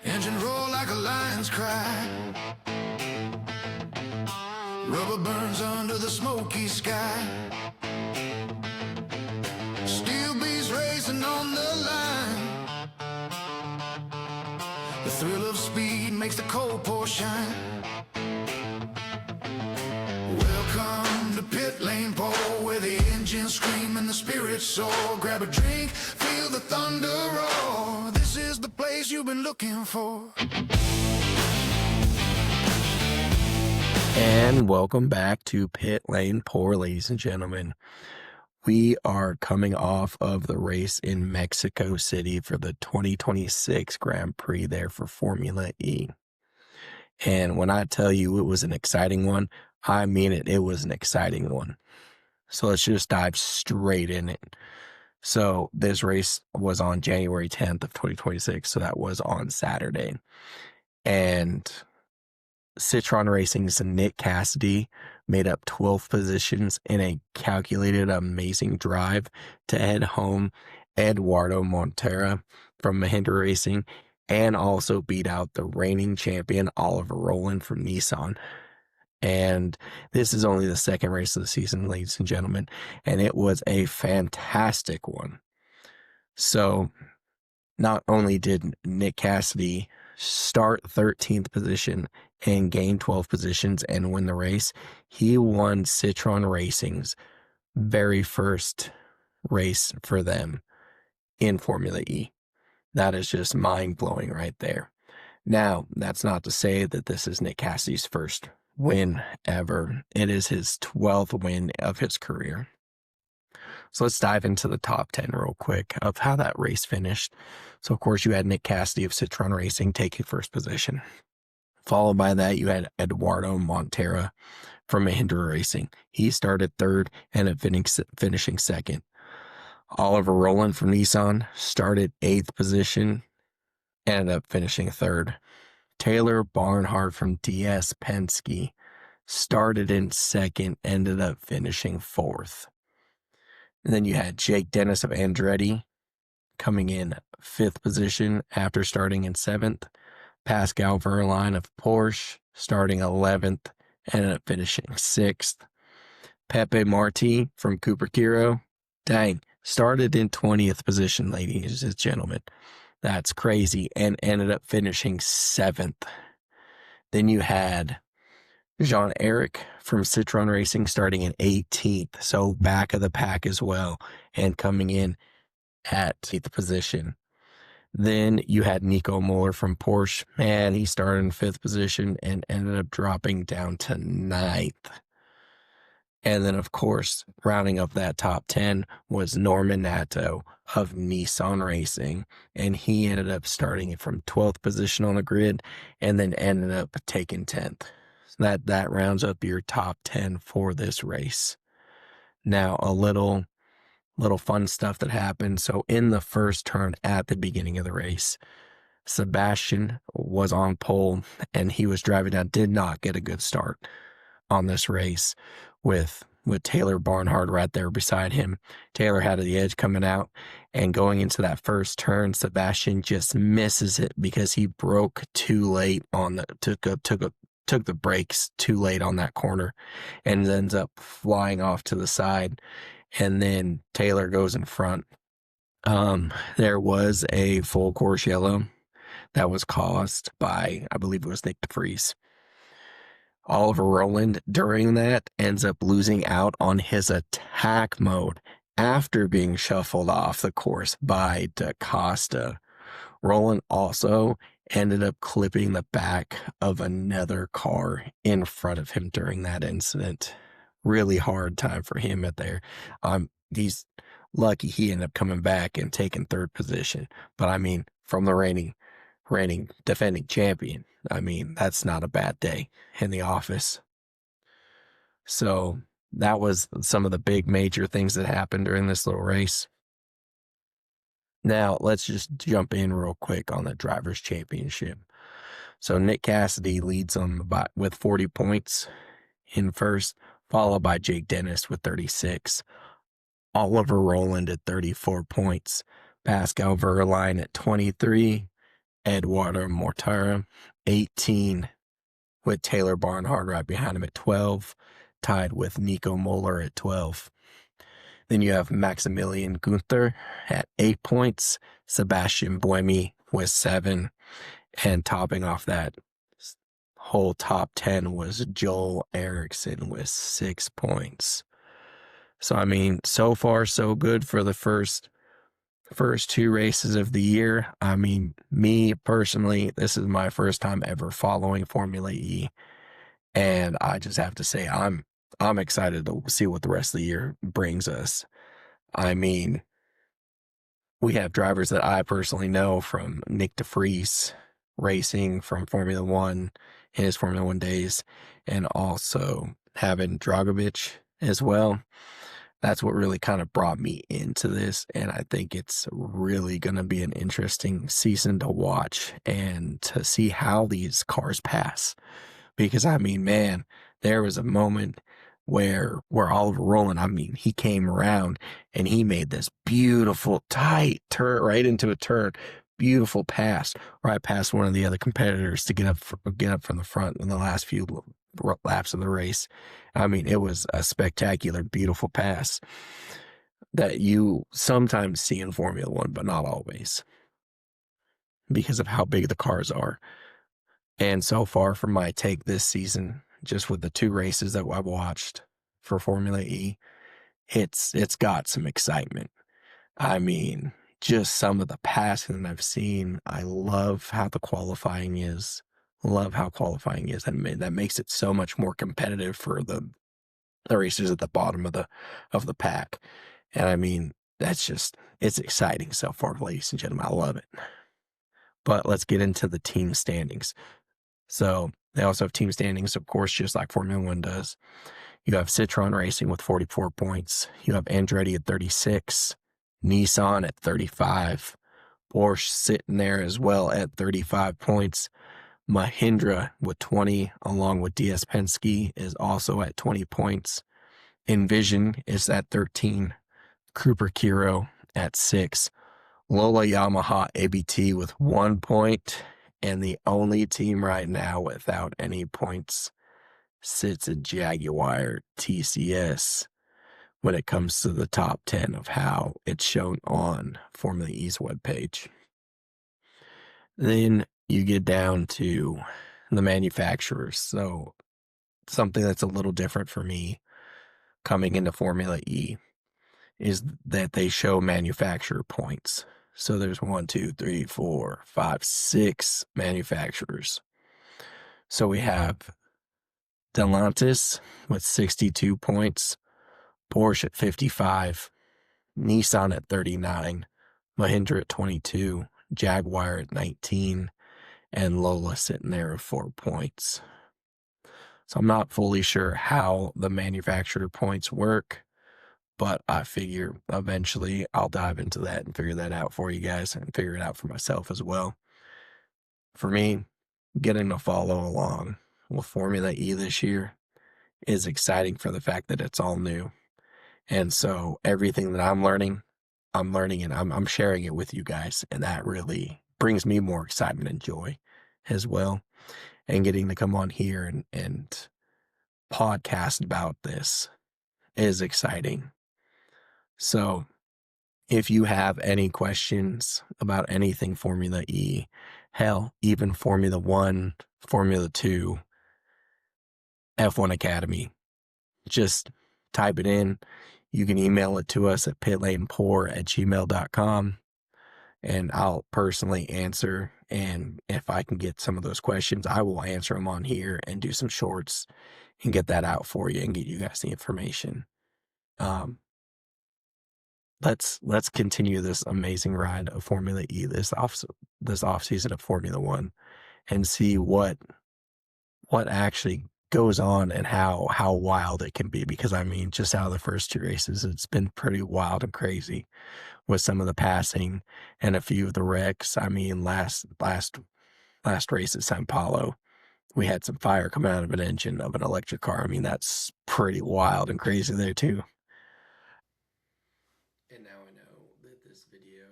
Engine roar like a lion's cry. Rubber burns under the smoky sky. Steel bees racing on the line. The thrill of speed makes the cold pour shine. Welcome to Pit Lane Pole, where the engines scream and the spirits soar. Grab a drink, feel the thunder roar. This is the place you've been looking for. And welcome back to Pit Lane Pole, ladies and gentlemen. We are coming off of the race in Mexico City for the 2026 Grand Prix there for Formula E. And when I tell you it was an exciting one, I mean it. It was an exciting one. So let's just dive straight in it. So this race was on January 10th of 2026. So that was on Saturday. And Citroen Racing's Nick Cassidy made up 12 positions in a calculated amazing drive to head home Eduardo Montera from Mahindra Racing and also beat out the reigning champion Oliver Rowland from Nissan. And this is only the second race of the season, ladies and gentlemen, and it was a fantastic one. So not only did Nick Cassidy start 13th position and gain 12 positions and win the race, he won Citroen Racing's very first race for them in Formula E. That is just mind-blowing right there. Now, that's not to say that this is Nick Cassidy's first win ever. It is his 12th win of his career. So let's dive into the top 10 real quick of how that race finished. So, of course, you had Nick Cassidy of Citroen Racing taking first position. Followed by that, you had Eduardo Montera from Mahindra Racing. He started third and ended finishing second. Oliver Rowland from Nissan started 8th position, ended up finishing third. Taylor Barnhart from DS Penske started in second, ended up finishing fourth. And then you had Jake Dennis of Andretti coming in 5th position after starting in 7th. Pascal Wehrlein of Porsche starting 11th, ended up finishing 6th. Pepe Marti from Cooper Kiro, started in 20th position, ladies and gentlemen. That's crazy, and ended up finishing 7th. Then you had Jean-Eric from Citroen Racing starting in 18th, so back of the pack as well, and coming in at 8th position. Then you had Nico Muller from Porsche, and he started in 5th position and ended up dropping down to 9th. And then, of course, rounding up that top 10 was Norman Nato of Nissan Racing, and he ended up starting from 12th position on the grid and then ended up taking 10th. So that rounds up your top 10 for this race. Now, a little fun stuff that happened. So in the first turn at the beginning of the race, Sebastian was on pole and he was driving down, did not get a good start on this race with Taylor Barnhart right there beside him. Taylor had the edge coming out, and going into that first turn, Sebastian just misses it because he broke too late on took the brakes too late on that corner and ends up flying off to the side. And then Taylor goes in front. There was a full course yellow that was caused by, I believe it was Nick DeVries. Oliver Rowland, during that, ends up losing out on his attack mode after being shuffled off the course by DaCosta. Rowland also ended up clipping the back of another car in front of him during that incident. Really hard time for him at there. He's lucky he ended up coming back and taking 3rd position. But I mean, from the reigning defending champion, I mean, that's not a bad day in the office. So that was some of the big major things that happened during this little race. Now, let's just jump in real quick on the Drivers' Championship. So Nick Cassidy leads them with 40 points. in first, followed by Jake Dennis with 36. Oliver Rowland at 34 points. Pascal Verline at 23. Eduardo Mortara, 18, with Taylor Barnhart right behind him at 12, tied with Nico Moeller at 12. Then you have Maximilian Gunther at 8 points, Sebastian Buemi with 7, and topping off that whole top 10 was Joel Eriksson with 6 points. So, I mean, so far, so good for the first 2 races of the year. I mean, me personally, this is my first time ever following Formula E, and I just have to say I'm excited to see what the rest of the year brings us. I mean, we have drivers that I personally know, from Nick DeFries racing from Formula One in his Formula One days, and also having Dragovic as well. That's what really kind of brought me into this, and I think it's really going to be an interesting season to watch and to see how these cars pass. Because, I mean, man, there was a moment where Oliver Rowland, I mean, he came around and he made this beautiful tight turn right into a turn, beautiful pass right past one of the other competitors to get up from the front in the last few laps of the race. I mean, it was a spectacular, beautiful pass that you sometimes see in Formula One, but not always, because of how big the cars are. And so far, from my take this season, just with the 2 races that I've watched for Formula E, it's got some excitement. I mean, just some of the passing that I've seen. I love how the qualifying is. That makes it so much more competitive for the racers at the bottom of the pack. And I mean, it's exciting so far, ladies and gentlemen. I love it. But let's get into the team standings. So they also have team standings, of course, just like Formula One does. You have Citroen Racing with 44 points. You have Andretti at 36, Nissan at 35, Porsche sitting there as well at 35 points. Mahindra with 20, along with DS Penske, is also at 20 points. Envision is at 13. Cooper Kiro at 6. Lola Yamaha ABT with 1 point. And the only team right now without any points sits at Jaguar TCS when it comes to the top 10 of how it's shown on Formula E's webpage. Then you get down to the manufacturers. So something that's a little different for me coming into Formula E is that they show manufacturer points. So there's 6 manufacturers. So we have Stellantis with 62 points, Porsche at 55, Nissan at 39, Mahindra at 22, Jaguar at 19, and Lola sitting there with 4 points. So I'm not fully sure how the manufacturer points work, but I figure eventually I'll dive into that and figure that out for you guys and figure it out for myself as well. For me, getting to follow along with Formula E this year is exciting for the fact that it's all new. And so everything that I'm learning and I'm sharing it with you guys. And that really brings me more excitement and joy as well. And getting to come on here and podcast about this is exciting. So if you have any questions about anything Formula E, hell, even Formula One, Formula 2, F1 Academy, just type it in. You can email it to us at pitlanepour@gmail.com, and I'll personally answer. And if I can get some of those questions, I will answer them on here and do some shorts and get that out for you and get you guys the information. Let's continue this amazing ride of Formula E this off season of Formula One and see what actually goes on and how wild it can be. Because I mean, just out of the first 2 races, it's been pretty wild and crazy with some of the passing and a few of the wrecks. I mean, last race at Sao Paulo, we had some fire come out of an engine of an electric car. I mean, that's pretty wild and crazy there too. And now I know that this video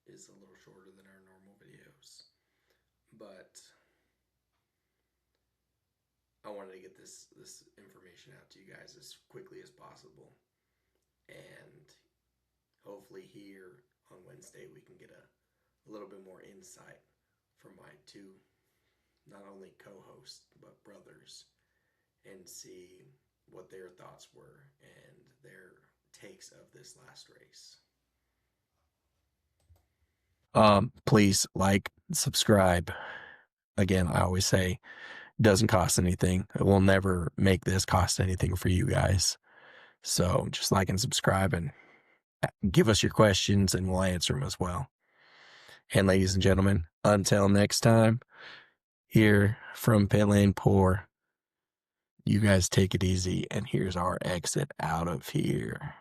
is a little shorter than our normal videos, but I wanted to get this information out to you guys as quickly as possible, and hopefully here on Wednesday we can get a little bit more insight from my two, not only co-hosts but brothers, and see what their thoughts were and their takes of this last race. Please like, subscribe. Again, I always say, it doesn't cost anything. It will never make this cost anything for you guys. So just like and subscribe and give us your questions and we'll answer them as well. And ladies and gentlemen, until next time, here from Pit Lane Poor, you guys take it easy, and here's our exit out of here.